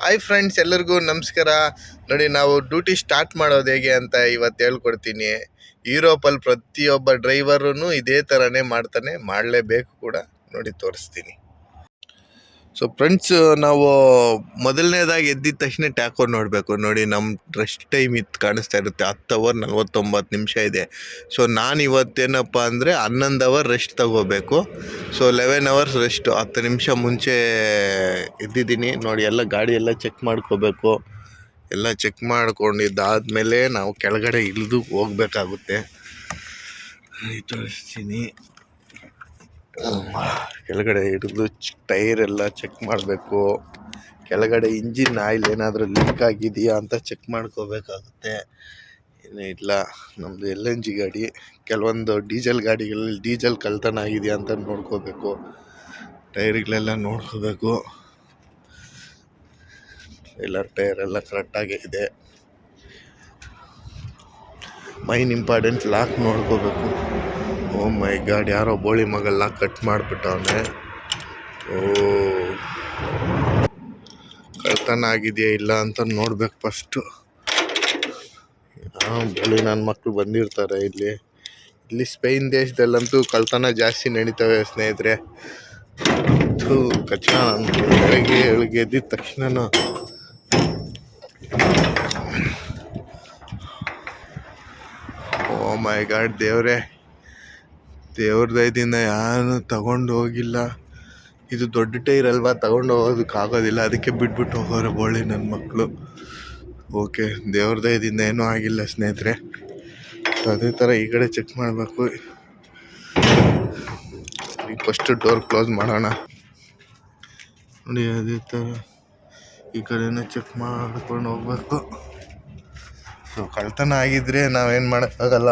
Hi friends, ಎಲ್ಲರಿಗೂ ನಮಸ್ಕಾರ. ನೋಡಿ, ನಾವು ಡ್ಯೂಟಿ ಸ್ಟಾರ್ಟ್ ಮಾಡೋದು ಹೇಗೆ ಅಂತ ಇವತ್ತು ಹೇಳ್ಕೊಡ್ತೀನಿ. ಯುರೋಪಲ್ಲಿ ಪ್ರತಿಯೊಬ್ಬ ಡ್ರೈವರೂ ಇದೇ ಥರನೇ ಮಾಡ್ತಾನೆ, ಮಾಡಲೇಬೇಕು ಕೂಡ. ನೋಡಿ ತೋರಿಸ್ತೀನಿ. ಸೊ ಫ್ರೆಂಡ್ಸ್, ನಾವು ಮೊದಲನೇದಾಗಿ ಎದ್ದಿದ ತಕ್ಷಣ ಟ್ಯಾಕೋ ನೋಡಬೇಕು. ನೋಡಿ, ನಮ್ಮ ರೆಸ್ಟ್ ಟೈಮ್ ಇತ್ತು ಕಾಣಿಸ್ತಾ ಇರುತ್ತೆ, 10 ಅವರ್ 49 ನಿಮಿಷ ಇದೆ. ಸೊ ನಾನು ಇವತ್ತೇನಪ್ಪ ಅಂದರೆ 11 ಅವರ್ ರೆಸ್ಟ್ ತಗೋಬೇಕು. So 11 hours rest. 10 ನಿಮಿಷ ಮುಂಚೆ ಎದ್ದಿದ್ದೀನಿ. ನೋಡಿ, ಎಲ್ಲ ಗಾಡಿ ಎಲ್ಲ ಚೆಕ್ ಮಾಡ್ಕೋಬೇಕು. ಎಲ್ಲ ಚೆಕ್ ಮಾಡ್ಕೊಂಡಿದ್ದಾದಮೇಲೆ ನಾವು ಕೆಳಗಡೆ ಇಳಿದು ಹೋಗ್ಬೇಕಾಗುತ್ತೆ. ತೋರಿಸ್ತೀನಿ. ಕೆಳಗಡೆ ಹಿಡಿದು ಟೈರ್ ಎಲ್ಲ ಚೆಕ್ ಮಾಡಬೇಕು. ಕೆಳಗಡೆ ಇಂಜಿನ್ ಆಯಿಲ್ ಏನಾದರೂ ಲೀಕ್ ಆಗಿದೆಯಾ ಅಂತ ಚೆಕ್ ಮಾಡ್ಕೋಬೇಕಾಗುತ್ತೆ. ಏನೂ ಇಲ್ಲ, ನಮ್ಮದು LNG ಗಾಡಿ. ಕೆಲವೊಂದು ಡೀಸೆಲ್ ಗಾಡಿಗಳಲ್ಲಿ ಡೀಸೆಲ್ ಕಳ್ತನ ಆಗಿದೆಯಾ ಅಂತ ನೋಡ್ಕೋಬೇಕು. ಟೈರ್ಗಳೆಲ್ಲ ನೋಡ್ಕೋಬೇಕು. ಟೈರ್ ಎಲ್ಲ ಕರೆಕ್ಟಾಗಿ ಇದೆ. ಮೈನ್ ಇಂಪಾರ್ಟೆಂಟ್ ಲಾಕ್ ನೋಡ್ಕೋಬೇಕು. ಓ ಮೈ ಗಾಡ್, ಯಾರೋ ಬೋಳಿ ಮಗ ಲಾಕ್ ಕಟ್ ಮಾಡಿಬಿಟ್ಟವನೆ. ಕಳ್ತನ ಆಗಿದೆಯಾ ಇಲ್ಲ ಅಂತ ನೋಡ್ಬೇಕು ಫಸ್ಟು. ಬೋಳಿ ನನ್ನ ಮಕ್ಕಳು ಬಂದಿರ್ತಾರೆ ಇಲ್ಲಿ ಸ್ಪೇನ್ ದೇಶದಲ್ಲಂತೂ ಕಳ್ತನ ಜಾಸ್ತಿ ನಡೀತವೆ ಸ್ನೇಹಿತರೆ. ಕಚ್ಚ ಬೆಳಗ್ಗೆ ಎದ್ದಿದ ತಕ್ಷಣ ಓ ಮೈ ಗಾಡ್, ದೇವ್ರ ದಯದಿಂದ ಯಾರು ತಗೊಂಡು ಹೋಗಿಲ್ಲ. ಇದು ದೊಡ್ಡ ಟೈರ್ ಅಲ್ವಾ, ತಗೊಂಡು ಹೋಗೋದಕ್ಕಾಗೋದಿಲ್ಲ, ಅದಕ್ಕೆ ಬಿಟ್ಬಿಟ್ಟು ಹೋಗೋರು ಬೋಳಿ ನನ್ನ ಮಕ್ಕಳು. ಓಕೆ, ದೇವ್ರ ದಯದಿಂದ ಏನೂ ಆಗಿಲ್ಲ ಸ್ನೇಹಿತರೆ. ಅದೇ ಥರ ಈ ಕಡೆ ಚೆಕ್ ಮಾಡಬೇಕು. ಈಗ ಫಸ್ಟು ಡೋರ್ ಕ್ಲೋಸ್ ಮಾಡೋಣ. ನೋಡಿ, ಅದೇ ಥರ ಈ ಕಡೆನೂ ಚೆಕ್ ಮಾಡ್ಕೊಂಡು ಹೋಗ್ಬೇಕು. ಸೊ ಕಳ್ತನ ಆಗಿದ್ದರೆ ನಾವೇನು ಮಾಡೋಕ್ಕಾಗಲ್ಲ,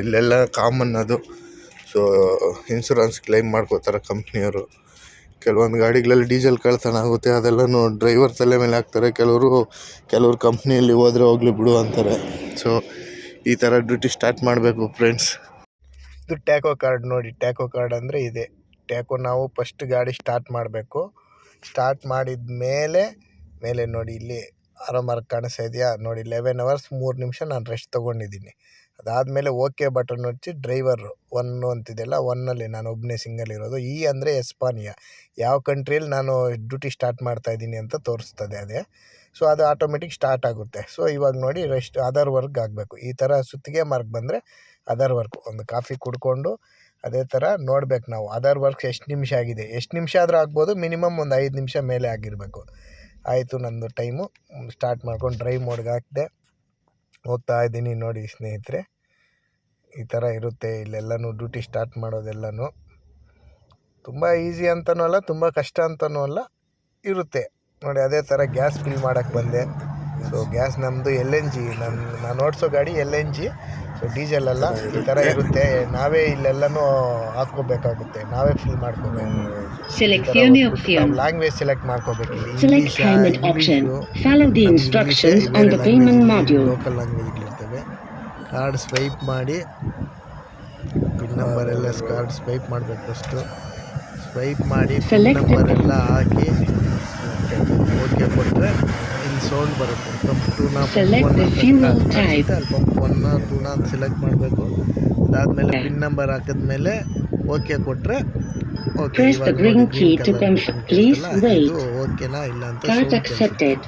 ಇಲ್ಲೆಲ್ಲ ಕಾಮನ್ ಅದು. ಸೊ ಇನ್ಶೂರೆನ್ಸ್ ಕ್ಲೈಮ್ ಮಾಡ್ಕೋತಾರೆ ಕಂಪ್ನಿಯವರು. ಕೆಲವೊಂದು ಗಾಡಿಗಳಲ್ಲಿ ಡೀಸೆಲ್ ಕಳ್ತನ ಆಗುತ್ತೆ, ಅದೆಲ್ಲನೂ ಡ್ರೈವರ್ ತಲೆ ಮೇಲೆ ಹಾಕ್ತಾರೆ. ಕೆಲವರು ಕಂಪ್ನಿಯಲ್ಲಿ ಹೋದರೆ ಹೋಗ್ಲಿ ಬಿಡು ಅಂತಾರೆ. ಸೊ ಈ ಥರ ಡ್ಯೂಟಿ ಸ್ಟಾರ್ಟ್ ಮಾಡಬೇಕು ಫ್ರೆಂಡ್ಸ್. ಇದು ಟ್ಯಾಕೋ ಕಾರ್ಡ್. ನೋಡಿ, ಟ್ಯಾಕೋ ಕಾರ್ಡ್ ಅಂದರೆ ಇದೆ. ಟ್ಯಾಕೋ ನಾವು ಫಸ್ಟ್ ಗಾಡಿ ಸ್ಟಾರ್ಟ್ ಮಾಡಬೇಕು. ಸ್ಟಾರ್ಟ್ ಮಾಡಿದ ಮೇಲೆ ನೋಡಿ, ಇಲ್ಲಿ ಆರೋ ಮಾರ್ಕ್ ಕಾಣಿಸ್ತಾ ಇದೆಯಾ? ನೋಡಿ, 11 ಅವರ್ಸ್ 3 ನಿಮಿಷ ನಾನು ರೆಸ್ಟ್ ತೊಗೊಂಡಿದ್ದೀನಿ. ಅದಾದಮೇಲೆ ಓಕೆ ಬಟನ್ ಹೊಚ್ಚಿ ಡ್ರೈವರು 1 ಅಂತಿದೆಯಲ್ಲ, 1ಅಲ್ಲಿ ನಾನು ಒಬ್ಬನೇ ಸಿಂಗಲ್ ಇರೋದು. ಅಂದರೆ ಎಸ್ಪಾನಿಯಾ, ಯಾವ ಕಂಟ್ರಿಯಲ್ಲಿ ನಾನು ಡ್ಯೂಟಿ ಸ್ಟಾರ್ಟ್ ಮಾಡ್ತಾಯಿದ್ದೀನಿ ಅಂತ ತೋರಿಸ್ತದೆ ಅದೇ. ಸೊ ಅದು ಆಟೋಮೆಟಿಕ್ ಸ್ಟಾರ್ಟ್ ಆಗುತ್ತೆ. ಸೊ ಇವಾಗ ನೋಡಿ, ರೆಸ್ಟ್ ಅದರ್ ವರ್ಕ್ ಆಗಬೇಕು. ಈ ಥರ ಸುತ್ತಿಗೆ ಮಾರ್ಕ್ ಬಂದರೆ ಅದರ್ ವರ್ಕ್. ಒಂದು ಕಾಫಿ ಕುಡ್ಕೊಂಡು ಅದೇ ಥರ ನೋಡ್ಬೇಕು ನಾವು ಅದರ್ ವರ್ಕ್ ಎಷ್ಟು ನಿಮಿಷ ಆಗಿದೆ. ಎಷ್ಟು ನಿಮಿಷ ಆದರೂ ಆಗ್ಬೋದು, ಮಿನಿಮಮ್ ಒಂದು 5 ನಿಮಿಷ ಮೇಲೆ ಆಗಿರಬೇಕು. ಆಯಿತು, ನಂದು ಟೈಮು ಸ್ಟಾರ್ಟ್ ಮಾಡ್ಕೊಂಡು ಡ್ರೈವ್ ಮೋಡ್ಗೆ ಹಾಕಿದೆ, ಹೋಗ್ತಾ ಇದ್ದೀನಿ. ನೋಡಿ ಸ್ನೇಹಿತರೆ, ಈ ಥರ ಇರುತ್ತೆ ಇಲ್ಲೆಲ್ಲನೂ ಡ್ಯೂಟಿ ಸ್ಟಾರ್ಟ್ ಮಾಡೋದೆಲ್ಲನೂ. ತುಂಬ ಈಸಿ ಅಂತನೂ ಅಲ್ಲ, ತುಂಬ ಕಷ್ಟ ಅಂತನೂ ಅಲ್ಲ, ಇರುತ್ತೆ. ನೋಡಿ, ಅದೇ ಥರ ಗ್ಯಾಸ್ ಫಿಲ್ ಮಾಡೋಕ್ಕೆ ಬಂದೆ. ಸೊ ಗ್ಯಾಸ್ ನಮ್ಮದು LNG, ನಾನು ಓಡಿಸೋ ಗಾಡಿ LNG. ಸೊ ಡೀಸೆಲ್ ಅಲ್ಲ, ಈ ಥರ ಇರುತ್ತೆ. ನಾವೇ ಇಲ್ಲೆಲ್ಲನೂ ಹಾಕ್ಕೋಬೇಕಾಗುತ್ತೆ, ನಾವೇ ಫಿಲ್ ಮಾಡ್ಕೋಬೇಕು. ಲ್ಯಾಂಗ್ವೇಜ್ ಸೆಲೆಕ್ಟ್ ಮಾಡ್ಕೋಬೇಕು. ಲೋಕಲ್ ಲ್ಯಾಂಗ್ವೇಜ್ಗಳಿರ್ತವೆ. ಕಾರ್ಡ್ ಸ್ವೈಪ್ ಮಾಡಿ ಪಿನ್ ನಂಬರ್ ಎಲ್ಲ ಕಾರ್ಡ್ ಸ್ವೈಪ್ ಮಾಡಬೇಕು. ಫಸ್ಟು ಸ್ವೈಪ್ ಮಾಡಿ ಪಿನ್ ನಂಬರ್ ಎಲ್ಲ ಹಾಕಿ ಓಕೆ ಕೊಟ್ಟರೆ ಇಲ್ಲಿ ಸೌಂಡ್ ಬರುತ್ತೆ. ಪಂಪ್ 2ನ ಪಂಪ್ 1ನ 2ನ ಅಂತ ಸೆಲೆಕ್ಟ್ ಮಾಡಬೇಕು. ಅದಾದಮೇಲೆ ಪಿನ್ ನಂಬರ್ ಹಾಕಿದ್ಮೇಲೆ ಓಕೆ ಕೊಟ್ಟರೆ ಓಕೆ. ಇದು ಓಕೆನಾ ಇಲ್ಲ ಅಂತ ಕಾರ್ಡ್ ಅಕ್ಸೆಪ್ಟೆಡ್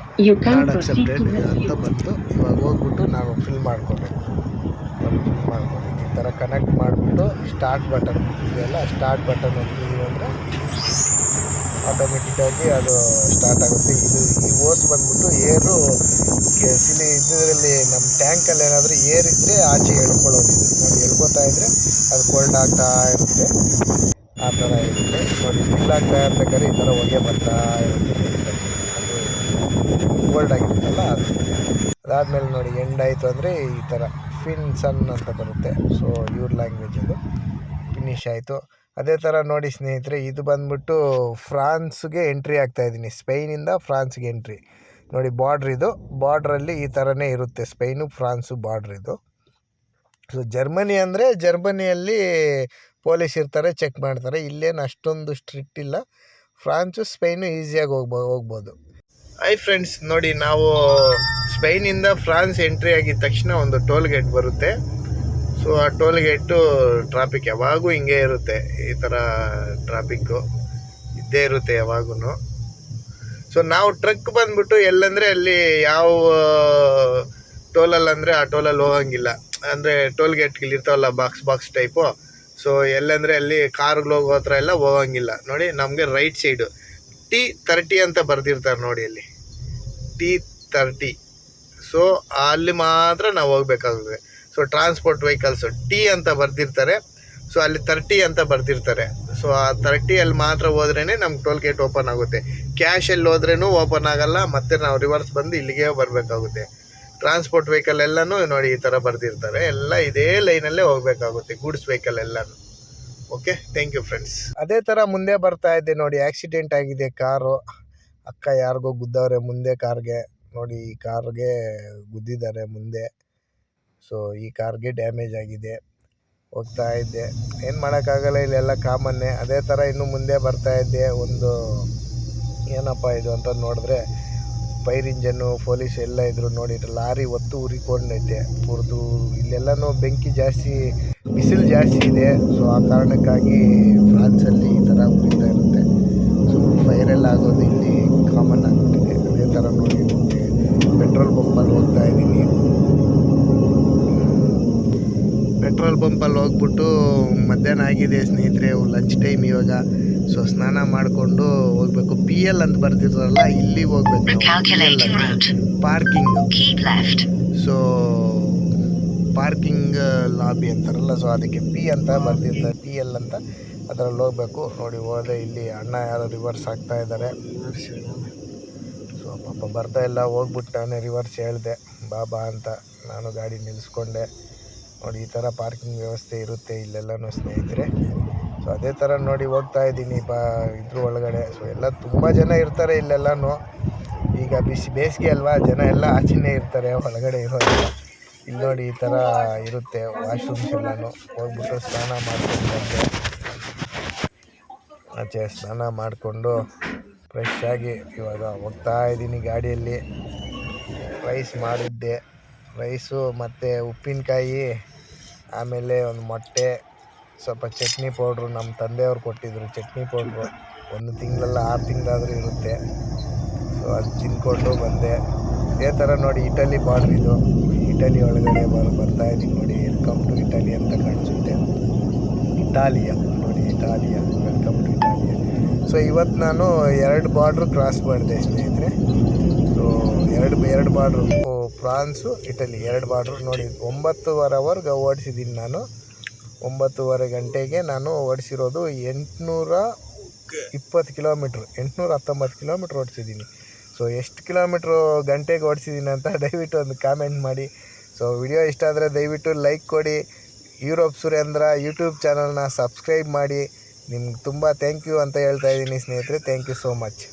ಅಂತ ಬಂತು. ಇವಾಗ ಹೋಗ್ಬಿಟ್ಟು ನಾವು ಫಿಲ್ ಮಾಡ್ಕೋಬೇಕು. ಈ ಥರ ಕನೆಕ್ಟ್ ಮಾಡಿಬಿಟ್ಟು ಸ್ಟಾರ್ಟ್ ಬಟನ್ ಇದೆಯಲ್ಲ, ಸ್ಟಾರ್ಟ್ ಬಟನ್ ಒತ್ತಿದ್ದೀವಿ ಅಂದರೆ ಆಟೋಮೆಟಿಕ್ಕಾಗಿ ಅದು ಸ್ಟಾರ್ಟ್ ಆಗುತ್ತೆ. ಈ ಓಸ್ ಬಂದ್ಬಿಟ್ಟು ಏರು ಇದರಲ್ಲಿ ನಮ್ಮ ಟ್ಯಾಂಕಲ್ಲಿ ಏನಾದರೂ ಏರಿದ್ದರೆ ಆಚೆ ಎಳ್ಕೊಳ್ಳೋದು. ಇದು ನೋಡಿ, ಎಳ್ಕೊತಾ ಇದ್ದರೆ ಅದು ಕೋಲ್ಡ್ ಆಗ್ತಾ ಇರುತ್ತೆ. ಆ ಥರ ಇರುತ್ತೆ. ನೋಡಿ, ಫಿಲ್ ಆಗ್ತಾ ಇರ್ಬೇಕಾದ್ರೆ ಈ ಥರ ಹೊಗೆ ಬರ್ತಾ ಇರುತ್ತೆ. ಅದು ಕೋಲ್ಡ್ ಆಗಿರುತ್ತಲ್ಲ ಅದು. ಅದಾದಮೇಲೆ ನೋಡಿ, ಎಂಡ್ ಆಯಿತು ಅಂದರೆ ಈ ಥರ ಸನ್ ಅಂತ ಬರುತ್ತೆ. ಸೊ ಇವ್ರ ಲ್ಯಾಂಗ್ವೇಜಲ್ಲಿ ಫಿನಿಶ್ ಆಯಿತು. ಅದೇ ಥರ ನೋಡಿ ಸ್ನೇಹಿತರೆ, ಇದು ಬಂದ್ಬಿಟ್ಟು ಫ್ರಾನ್ಸ್ಗೆ ಎಂಟ್ರಿ ಆಗ್ತಾಯಿದ್ದೀನಿ. ಸ್ಪೈನಿಂದ ಫ್ರಾನ್ಸ್ಗೆ ಎಂಟ್ರಿ. ನೋಡಿ, ಇದು ಬಾರ್ಡ್ರಲ್ಲಿ ಈ ಥರನೇ ಇರುತ್ತೆ. ಸ್ಪೈನು ಫ್ರಾನ್ಸು ಬಾರ್ಡ್ರ್ ಇದು. ಸೊ ಜರ್ಮನಿಯಲ್ಲಿ ಪೊಲೀಸ್ ಇರ್ತಾರೆ, ಚೆಕ್ ಮಾಡ್ತಾರೆ. ಇಲ್ಲೇನು ಅಷ್ಟೊಂದು ಸ್ಟ್ರಿಕ್ಟ್ ಇಲ್ಲ. ಫ್ರಾನ್ಸು ಸ್ಪೈನು ಈಸಿಯಾಗಿ ಹೋಗ್ಬೋದು. ಹಾಯ್ ಫ್ರೆಂಡ್ಸ್, ನೋಡಿ ನಾವು ಸ್ಪೈನಿಂದ ಫ್ರಾನ್ಸ್ ಎಂಟ್ರಿ ಆಗಿದ ತಕ್ಷಣ ಒಂದು ಟೋಲ್ ಗೇಟ್ ಬರುತ್ತೆ. ಸೊ ಆ ಟೋಲ್ ಗೇಟು ಟ್ರಾಫಿಕ್ ಯಾವಾಗೂ ಹಿಂಗೆ ಇರುತ್ತೆ. ಈ ಥರ ಟ್ರಾಫಿಕ್ಕು ಇದ್ದೇ ಇರುತ್ತೆ ಯಾವಾಗೂ. ಸೊ ನಾವು ಟ್ರಕ್ ಬಂದ್ಬಿಟ್ಟು ಎಲ್ಲಂದರೆ ಅಲ್ಲಿ ಯಾವ ಟೋಲಲ್ಲಿ ಅಂದರೆ ಆ ಟೋಲಲ್ಲಿ ಹೋಗಂಗಿಲ್ಲ. ಅಂದರೆ ಟೋಲ್ ಗೇಟ್ಗಳು ಇರ್ತಾವಲ್ಲ ಬಾಕ್ಸ್ ಟೈಪು. ಸೊ ಎಲ್ಲಂದರೆ ಅಲ್ಲಿ ಕಾರ್ಗಳು ಹೋಗೋ ಹತ್ರ ಎಲ್ಲ ಹೋಗಂಗಿಲ್ಲ. ನೋಡಿ ನಮಗೆ ರೈಟ್ ಸೈಡು T30 ಅಂತ ಬರ್ದಿರ್ತಾರೆ ನೋಡಿ, ಅಲ್ಲಿ T30. ಸೊ ಅಲ್ಲಿ ಮಾತ್ರ ನಾವು ಹೋಗ್ಬೇಕಾಗುತ್ತೆ. ಸೊ ಟ್ರಾನ್ಸ್ಪೋರ್ಟ್ ವೆಹಿಕಲ್ಸು T ಅಂತ ಬರ್ದಿರ್ತಾರೆ. ಸೊ ಅಲ್ಲಿ 30 ಅಂತ ಬರ್ದಿರ್ತಾರೆ. ಸೊ ಆ 30 ಮಾತ್ರ ಹೋದ್ರೇ ನಮ್ಗೆ ಟೋಲ್ ಗೇಟ್ ಓಪನ್ ಆಗುತ್ತೆ. ಕ್ಯಾಶಲ್ಲಿ ಹೋದ್ರೂ ಓಪನ್ ಆಗಲ್ಲ, ಮತ್ತು ನಾವು ರಿವರ್ಸ್ ಬಂದು ಇಲ್ಲಿಗೆ ಬರಬೇಕಾಗುತ್ತೆ. ಟ್ರಾನ್ಸ್ಪೋರ್ಟ್ ವೆಹಿಕಲ್ ಎಲ್ಲನೂ ನೋಡಿ ಈ ಥರ ಬರ್ದಿರ್ತಾರೆ. ಎಲ್ಲ ಇದೇ ಲೈನಲ್ಲೇ ಹೋಗಬೇಕಾಗುತ್ತೆ, ಗೂಡ್ಸ್ ವೆಹಿಕಲ್ ಎಲ್ಲನೂ. Okay, thank you friends. ಅದೇ ಥರ ಮುಂದೆ ಬರ್ತಾ ಇದ್ದೆ ನೋಡಿ, ಆಕ್ಸಿಡೆಂಟ್ ಆಗಿದೆ ಕಾರು. ಅಕ್ಕ ಯಾರಿಗೋ ಗುದ್ದವ್ರೆ ಮುಂದೆ ಕಾರ್ಗೆ. ನೋಡಿ ಈ ಕಾರ್ಗೆ ಗುದ್ದಿದ್ದಾರೆ ಮುಂದೆ. ಸೊ ಈ ಕಾರ್ಗೆ ಡ್ಯಾಮೇಜ್ ಆಗಿದೆ. ಹೋಗ್ತಾ ಇದ್ದೆ, ಏನು ಮಾಡೋಕ್ಕಾಗಲ್ಲ, ಇಲ್ಲೆಲ್ಲ ಕಾಮನ್ನೇ. ಅದೇ ಥರ ಇನ್ನು ಮುಂದೆ ಬರ್ತಾ ಇದ್ದೆ. ಒಂದು ಏನಪ್ಪ ಇದು ಅಂತ ನೋಡಿದ್ರೆ ಫೈರ್ ಇಂಜನ್ನು, ಪೊಲೀಸ್ ಎಲ್ಲ ಇದ್ರು ನೋಡಿ. ಲಾರಿ ಒತ್ತು ಉರಿಕೊಂಡೈತೆ ಪುರ್ದು. ಇಲ್ಲೆಲ್ಲನೂ ಬೆಂಕಿ ಜಾಸ್ತಿ, ಬಿಸಿಲು ಜಾಸ್ತಿ ಇದೆ. ಸೊ ಆ ಕಾರಣಕ್ಕಾಗಿ ಫ್ರಾನ್ಸಲ್ಲಿ ಈ ಥರ ಉರಿತಾ ಇರುತ್ತೆ. ಸೊ ಫೈರೆಲ್ಲ ಆಗೋದು ಇಲ್ಲಿ ಕಾಮನ್ ಆಗಿಬಿಟ್ಟಿದೆ. ಅದೇ ಥರ ನೋಡಿ ಪೆಟ್ರೋಲ್ ಪಂಪಲ್ಲಿ ಹೋಗ್ತಾ ಇದ್ದೀನಿ. ಪೆಟ್ರೋಲ್ ಪಂಪಲ್ಲಿ ಹೋಗ್ಬಿಟ್ಟು ಮಧ್ಯಾಹ್ನ ಆಗಿದೆ ಸ್ನೇಹಿತರೆ, ಲಂಚ್ ಟೈಮ್ ಇವಾಗ. ಸೊ ಸ್ನಾನ ಮಾಡಿಕೊಂಡು ಹೋಗ್ಬೇಕು. PL ಅಂತ ಬರ್ತಿದ್ರಲ್ಲ, ಇಲ್ಲಿ ಹೋಗ್ಬೇಕು. ಪಾರ್ಕಿಂಗ್, ಸೊ ಪಾರ್ಕಿಂಗ್ ಲಾಬಿ ಅಂತಾರಲ್ಲ, ಸೊ ಅದಕ್ಕೆ P ಅಂತ ಬರ್ತಿರ್ತಾರೆ, PL ಅಂತ. ಅದರಲ್ಲಿ ಹೋಗ್ಬೇಕು. ನೋಡಿ ಹೋದೆ, ಇಲ್ಲಿ ಅಣ್ಣ ಯಾರೋ ರಿವರ್ಸ್ ಆಗ್ತಾ ಇದ್ದಾರೆ. ಸೊ ಪಾಪ ಬರ್ತಾ ಇಲ್ಲ, ಹೋಗ್ಬಿಟ್ಟು ನಾನೇ ರಿವರ್ಸ್ ಹೇಳಿದೆ ಬಾಬಾ ಅಂತ. ನಾನು ಗಾಡಿ ನಿಲ್ಲಿಸ್ಕೊಂಡೆ. ನೋಡಿ ಈ ಥರ ಪಾರ್ಕಿಂಗ್ ವ್ಯವಸ್ಥೆ ಇರುತ್ತೆ ಇಲ್ಲೆಲ್ಲನೂ ಸ್ನೇಹಿತರೆ. ಸೊ ಅದೇ ಥರ ನೋಡಿ ಹೋಗ್ತಾ ಇದ್ದೀನಿ ಇದ್ರ ಒಳಗಡೆ. ಸೊ ಎಲ್ಲ ತುಂಬ ಜನ ಇರ್ತಾರೆ ಇಲ್ಲೆಲ್ಲನೂ. ಈಗ ಬೇಸಿಗೆ ಅಲ್ವಾ, ಜನ ಎಲ್ಲ ಆಚೆನೇ ಇರ್ತಾರೆ, ಒಳಗಡೆ ಇರೋದಿಲ್ಲ. ಇಲ್ಲಿ ನೋಡಿ ಈ ಥರ ಇರುತ್ತೆ ವಾಶ್ರೂಮ್ಸ್ ಎಲ್ಲನೂ. ಹೋಗ್ಬಿಟ್ಟು ಸ್ನಾನ ಮಾಡ್ಕೊಂಡು ಬಂದೆ. ಆಚೆ ಸ್ನಾನ ಮಾಡಿಕೊಂಡು ಫ್ರೆಶ್ ಆಗಿ ಇವಾಗ ಹೋಗ್ತಾ ಇದ್ದೀನಿ ಗಾಡಿಯಲ್ಲಿ. ರೈಸ್ ಮಾಡಿದ್ದೆ, ರೈಸು ಮತ್ತು ಉಪ್ಪಿನಕಾಯಿ, ಆಮೇಲೆ ಒಂದು ಮೊಟ್ಟೆ, ಸ್ವಲ್ಪ ಚಟ್ನಿ ಪೌಡ್ರು. ನಮ್ಮ ತಂದೆಯವ್ರು ಕೊಟ್ಟಿದ್ದರು ಚಟ್ನಿ ಪೌಡ್ರು. 1 ತಿಂಗಳಲ್ಲ 6 ತಿಂಗಳಾದರೂ ಇರುತ್ತೆ. ಸೊ ಅದು ತಿಂದ್ಕೊಂಡು ಬಂದೆ. ಇದೇ ಥರ ನೋಡಿ ಇಟಲಿ ಬಾರ್ಡ್ರ್ ಇದು. ಇಟಲಿ ಒಳಗಡೆ ಬರ್ತಾ ಇದ್ದೀನಿ ನೋಡಿ. ವೆಲ್ಕಮ್ ಟು ಇಟಲಿ ಅಂತ ಕಾಣಿಸುತ್ತೆ. ಇಟಾಲಿಯಾ ನೋಡಿ, ಇಟಾಲಿಯಾ, ವೆಲ್ಕಮ್ ಟು ಇಟಾಲಿಯಾ. ಸೊ ಇವತ್ತು ನಾನು 2 ಬಾರ್ಡ್ರು ಕ್ರಾಸ್ ಮಾಡಿದೆ ಸ್ನೇಹಿತರೆ. ಸೊ ಎರಡು ಬಾರ್ಡ್ರು, ಫ್ರಾನ್ಸು ಇಟಲಿ 2 ಬಾರ್ಡ್ರು ನೋಡಿ. 9.5 ಅವರ್ಗೆ ಓಡಿಸಿದ್ದೀನಿ ನಾನು. 9:30 ಗಂಟೆಗೆ ನಾನು ಓಡಿಸಿರೋದು 820 ಕಿಲೋಮೀಟ್ರ್, 819 ಕಿಲೋಮೀಟ್ರ್ ಓಡಿಸಿದ್ದೀನಿ. ಸೊ ಎಷ್ಟು ಕಿಲೋಮೀಟ್ರು ಗಂಟೆಗೆ ಓಡಿಸಿದ್ದೀನಿ ಅಂತ ದಯವಿಟ್ಟು ಒಂದು ಕಾಮೆಂಟ್ ಮಾಡಿ. ಸೊ ವಿಡಿಯೋ ಇಷ್ಟ ಆದರೆ ದಯವಿಟ್ಟು ಲೈಕ್ ಕೊಡಿ. ಯುರೋಪ್ ಸುರೇಂದ್ರ ಯೂಟ್ಯೂಬ್ ಚಾನಲ್ನ ಸಬ್ಸ್ಕ್ರೈಬ್ ಮಾಡಿ. ನಿಮ್ಗೆ ತುಂಬ ಥ್ಯಾಂಕ್ ಯು ಅಂತ ಹೇಳ್ತಾ ಇದ್ದೀನಿ ಸ್ನೇಹಿತರೆ. Thank you so much.